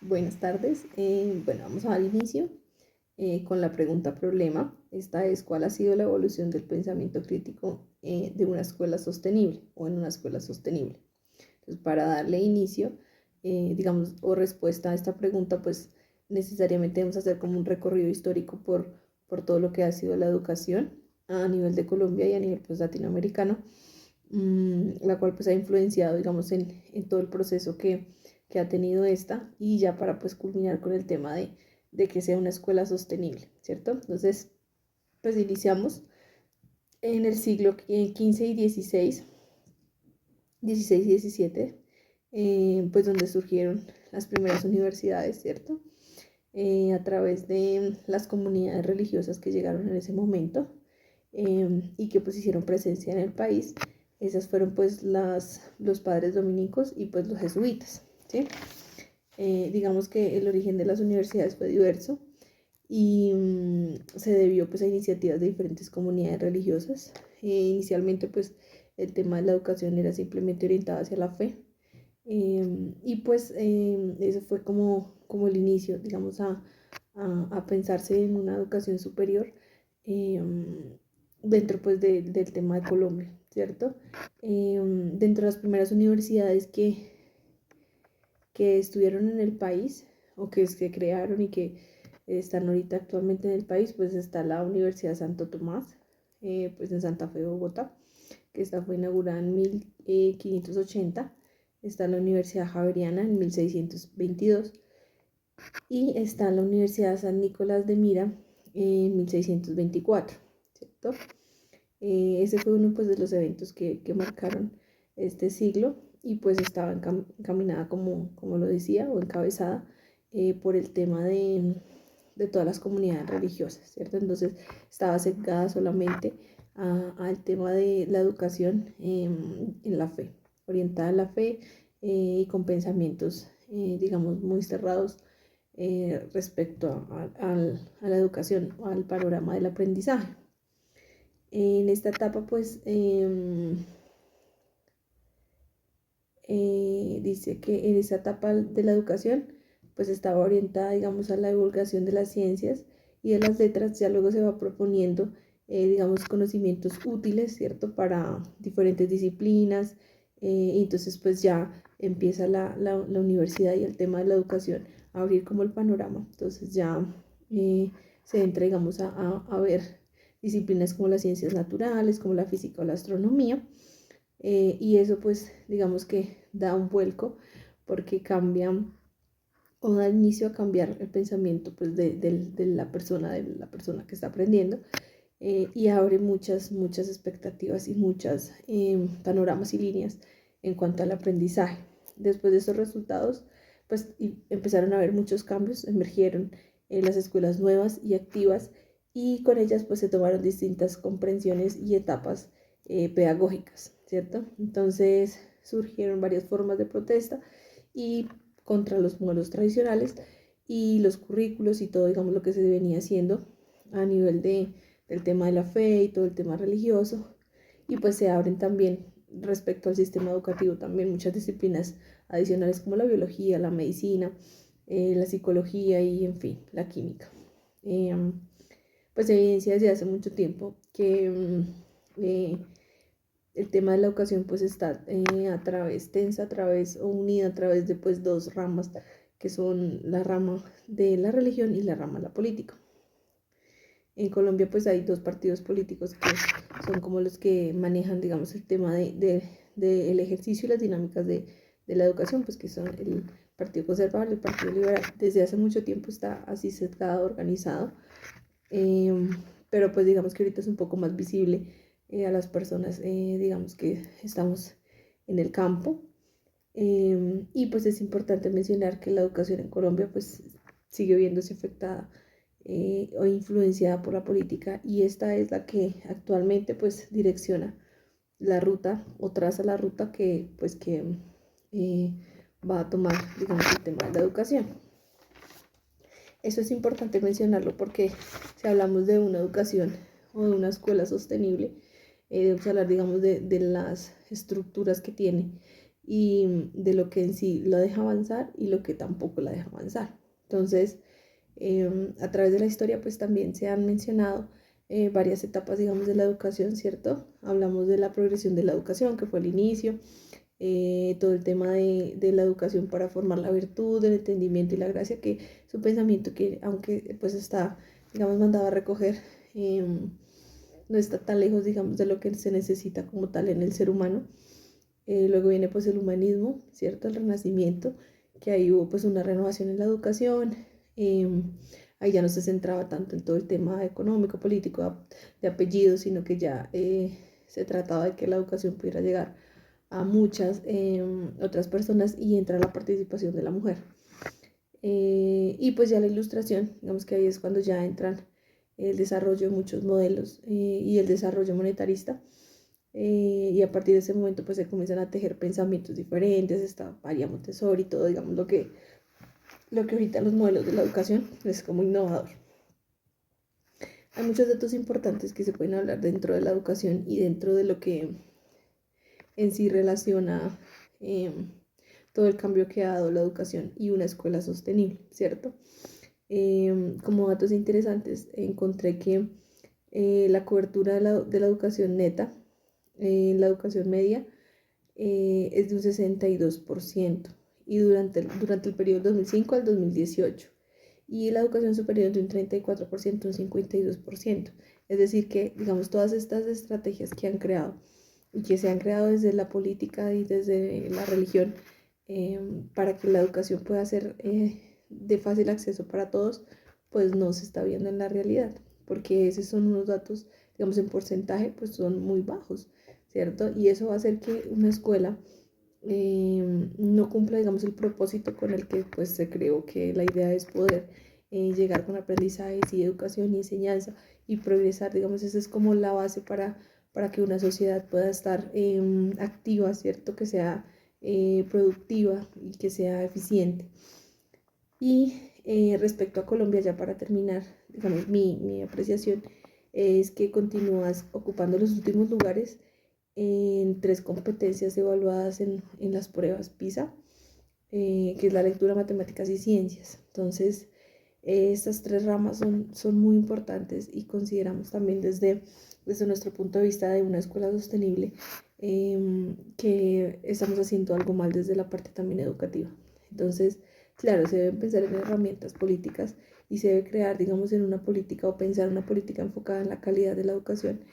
Buenas tardes. Bueno, vamos a dar inicio con la pregunta problema. Esta es: ¿cuál ha sido la evolución del pensamiento crítico de una escuela sostenible o en una escuela sostenible? Entonces, para darle inicio, digamos, o respuesta a esta pregunta, pues necesariamente debemos hacer como un recorrido histórico por todo lo que ha sido la educación a nivel de Colombia y a nivel pues latinoamericano, la cual pues ha influenciado, digamos, en todo el proceso que ha tenido esta, y ya para pues culminar con el tema de que sea una escuela sostenible, ¿cierto? Entonces, pues iniciamos en el siglo XV y XVI, 16 y 17, pues donde surgieron las primeras universidades, ¿cierto? A través de las comunidades religiosas que llegaron en ese momento, y que pues hicieron presencia en el país. Esas fueron pues los padres dominicos y pues los jesuitas, ¿sí? Digamos que el origen de las universidades fue diverso y se debió pues a iniciativas de diferentes comunidades religiosas. Inicialmente pues el tema de la educación era simplemente orientado hacia la fe, y pues eso fue como el inicio, digamos, a pensarse en una educación superior, eh, dentro pues del tema de Colombia, ¿cierto? Dentro de las primeras universidades que estuvieron en el país o que se crearon y que están ahorita actualmente en el país, pues está la Universidad Santo Tomás, pues en Santa Fe, Bogotá, que esta fue inaugurada en 1580. Está la Universidad Javeriana en 1622 y está la Universidad San Nicolás de Mira en 1624, ¿cierto? Ese fue uno pues de los eventos que marcaron este siglo, y pues estaba encaminada, como lo decía, o encabezada por el tema de todas las comunidades religiosas, ¿cierto? Entonces estaba centrada solamente al tema de la educación en la fe, orientada a la fe, y con pensamientos, digamos, muy cerrados respecto a la educación o al panorama del aprendizaje. En esta etapa, pues, dice que en esta etapa de la educación, pues estaba orientada, digamos, a la divulgación de las ciencias y de las letras. Ya luego se va proponiendo, digamos, conocimientos útiles, ¿cierto?, para diferentes disciplinas. Y entonces, pues ya empieza la universidad y el tema de la educación a abrir como el panorama. Entonces ya se entra, digamos, a ver disciplinas como las ciencias naturales, como la física o la astronomía, y eso pues digamos que da un vuelco porque cambia o da inicio a cambiar el pensamiento pues de la persona que está aprendiendo, y abre muchas expectativas y muchas panoramas y líneas en cuanto al aprendizaje. Después de estos resultados, pues empezaron a haber muchos cambios, emergieron las escuelas nuevas y activas, y con ellas pues se tomaron distintas comprensiones y etapas pedagógicas, ¿cierto? Entonces surgieron varias formas de protesta y contra los modelos tradicionales y los currículos y todo, digamos, lo que se venía haciendo a nivel del tema de la fe y todo el tema religioso. Y pues se abren también respecto al sistema educativo también muchas disciplinas adicionales como la biología, la medicina, la psicología y en fin, la química. Eh, pues se evidencia desde hace mucho tiempo que el tema de la educación pues está tensa a través o unida a través de pues dos ramas, que son la rama de la religión y la rama de la política. En Colombia pues hay dos partidos políticos que son como los que manejan, digamos, el tema el ejercicio y las dinámicas de la educación, pues que son el Partido Conservador y el Partido Liberal. Desde hace mucho tiempo está así cercado, organizado, eh, pero pues digamos que ahorita es un poco más visible a las personas, digamos, que estamos en el campo. Y pues es importante mencionar que la educación en Colombia pues sigue viéndose afectada o influenciada por la política, y esta es la que actualmente pues direcciona la ruta o traza la ruta que pues que eh, va a tomar, digamos, el tema de la educación. Eso es importante mencionarlo porque si hablamos de una educación o de una escuela sostenible, debemos hablar, digamos, de las estructuras que tiene de lo que en sí la deja avanzar y lo que tampoco la deja avanzar. Entonces, a través de la historia pues también se han mencionado varias etapas, digamos, de la educación, ¿cierto? Hablamos de la progresión de la educación, que fue el inicio, todo el tema de la educación para formar la virtud, el entendimiento y la gracia, que es un pensamiento que, aunque pues está, digamos, mandado a recoger, no está tan lejos, digamos, de lo que se necesita como tal en el ser humano. Luego viene pues el humanismo, ¿cierto? El renacimiento, que ahí hubo pues una renovación en la educación. Ahí ya no se centraba tanto en todo el tema económico, político, de apellidos, sino que ya se trataba de que la educación pudiera llegar a muchas otras personas y entra la participación de la mujer. Y pues ya la ilustración, digamos que ahí es cuando ya entran el desarrollo de muchos modelos y el desarrollo monetarista. Y a partir de ese momento pues se comienzan a tejer pensamientos diferentes, está María Montessori, todo, digamos, lo que ahorita los modelos de la educación es como innovador. Hay muchos datos importantes que se pueden hablar dentro de la educación y dentro de lo que en sí relaciona todo el cambio que ha dado la educación y una escuela sostenible, ¿cierto? Como datos interesantes encontré que la cobertura de la educación neta, la educación media, es de un 62% y durante el periodo 2005 al 2018, y la educación superior de un 34%, un 52%. Es decir que, digamos, todas estas estrategias que han creado y que se han creado desde la política y desde la religión para que la educación pueda ser de fácil acceso para todos, pues no se está viendo en la realidad, porque esos son unos datos, digamos, en porcentaje, pues son muy bajos, ¿cierto? Y eso va a hacer que una escuela no cumpla, digamos, el propósito con el que pues se creó, que la idea es poder llegar con aprendizajes y educación y enseñanza y progresar, digamos, esa es como la base para que una sociedad pueda estar activa, ¿cierto? Que sea productiva y que sea eficiente. Y respecto a Colombia, ya para terminar, digamos, mi apreciación es que continúas ocupando los últimos lugares en 3 competencias evaluadas en las pruebas PISA, que es la lectura, matemáticas y ciencias. Entonces, estas 3 ramas son muy importantes y consideramos también desde nuestro punto de vista de una escuela sostenible que estamos haciendo algo mal desde la parte también educativa. Entonces, claro, se debe pensar en herramientas políticas y se debe crear, digamos, en una política o pensar una política enfocada en la calidad de la educación,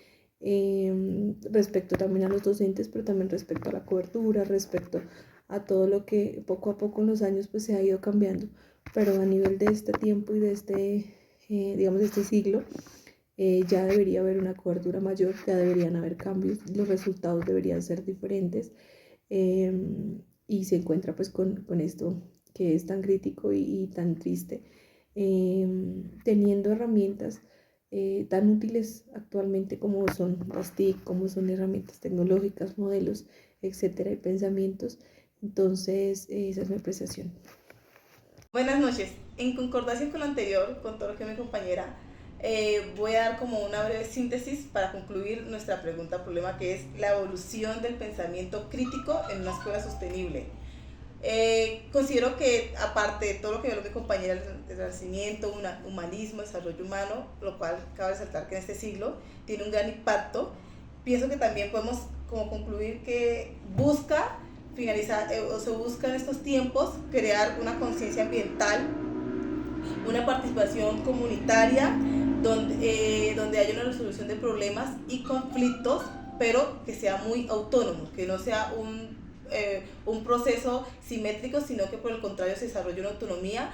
respecto también a los docentes, pero también respecto a la cobertura, respecto a todo lo que poco a poco en los años pues se ha ido cambiando, pero a nivel de este tiempo y de digamos, de este siglo, ya debería haber una cobertura mayor, ya deberían haber cambios, los resultados deberían ser diferentes, y se encuentra pues con esto que es tan crítico y tan triste, teniendo herramientas tan útiles actualmente como son las TIC, como son herramientas tecnológicas, modelos, etcétera, y pensamientos. Entonces, esa es mi apreciación. Buenas noches. En concordancia con lo anterior, con todo lo que mi compañera, voy a dar como una breve síntesis para concluir nuestra pregunta-problema, que es la evolución del pensamiento crítico en una escuela sostenible. Considero que, aparte de todo lo que yo mi compañera, el renacimiento, humanismo, desarrollo humano, lo cual cabe resaltar que en este siglo tiene un gran impacto, pienso que también podemos como concluir que busca finalizar, o se busca en estos tiempos crear una conciencia ambiental, una participación comunitaria donde haya una resolución de problemas y conflictos, pero que sea muy autónomo, que no sea un proceso simétrico, sino que por el contrario se desarrolle una autonomía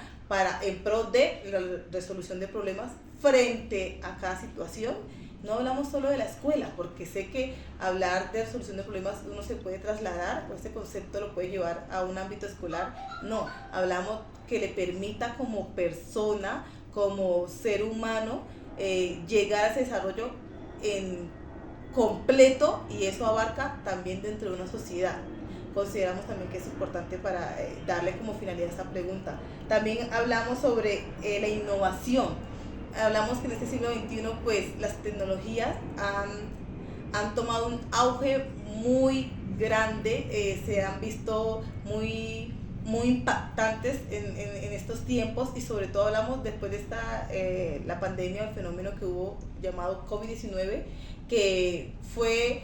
en pro de la resolución de problemas frente a cada situación. No hablamos solo de la escuela, porque sé que hablar de resolución de problemas uno se puede trasladar, o este concepto lo puede llevar a un ámbito escolar. No, hablamos que le permita como persona, como ser humano, llegar a ese desarrollo en completo, y eso abarca también dentro de una sociedad. Consideramos también que es importante para darle como finalidad a esta pregunta. También hablamos sobre la innovación. Hablamos que en este siglo XXI pues las tecnologías han tomado un auge muy grande, se han visto muy impactantes en estos tiempos, y sobre todo hablamos después de la pandemia, el fenómeno que hubo llamado COVID-19, que fue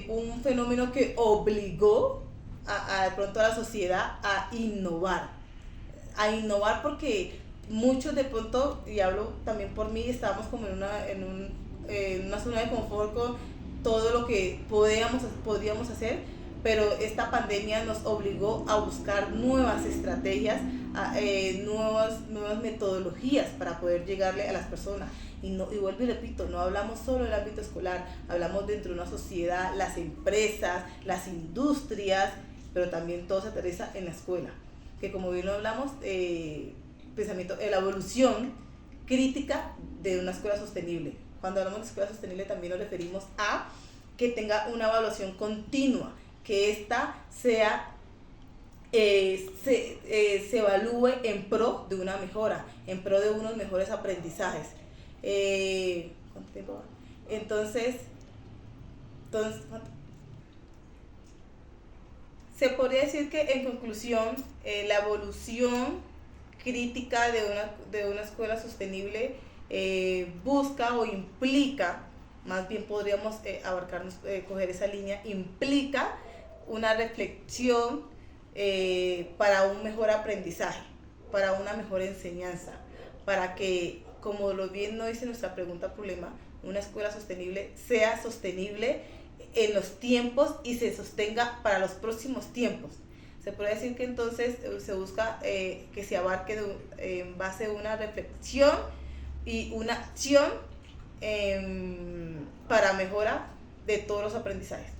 un fenómeno que obligó de pronto a la sociedad a innovar porque muchos de pronto, y hablo también por mí, estábamos como en una zona de confort con todo lo que podríamos hacer, pero esta pandemia nos obligó a buscar nuevas estrategias, nuevas metodologías para poder llegarle a las personas. Y vuelvo y repito, no hablamos solo del ámbito escolar, hablamos dentro de una sociedad, las empresas, las industrias, pero también todo se aterriza en la escuela, que como bien lo hablamos, la evolución crítica de una escuela sostenible. Cuando hablamos de escuela sostenible también nos referimos a que tenga una evaluación continua, que ésta sea se evalúe en pro de una mejora, en pro de unos mejores aprendizajes. ¿Cuánto tiempo va? Entonces, se podría decir que en conclusión, la evolución crítica de una escuela sostenible busca o implica, más bien podríamos coger esa línea, implica una reflexión para un mejor aprendizaje, para una mejor enseñanza, para que, como lo bien nos dice nuestra pregunta problema, una escuela sostenible sea sostenible en los tiempos y se sostenga para los próximos tiempos. Se puede decir que entonces se busca que se abarque en base a una reflexión y una acción para mejora de todos los aprendizajes.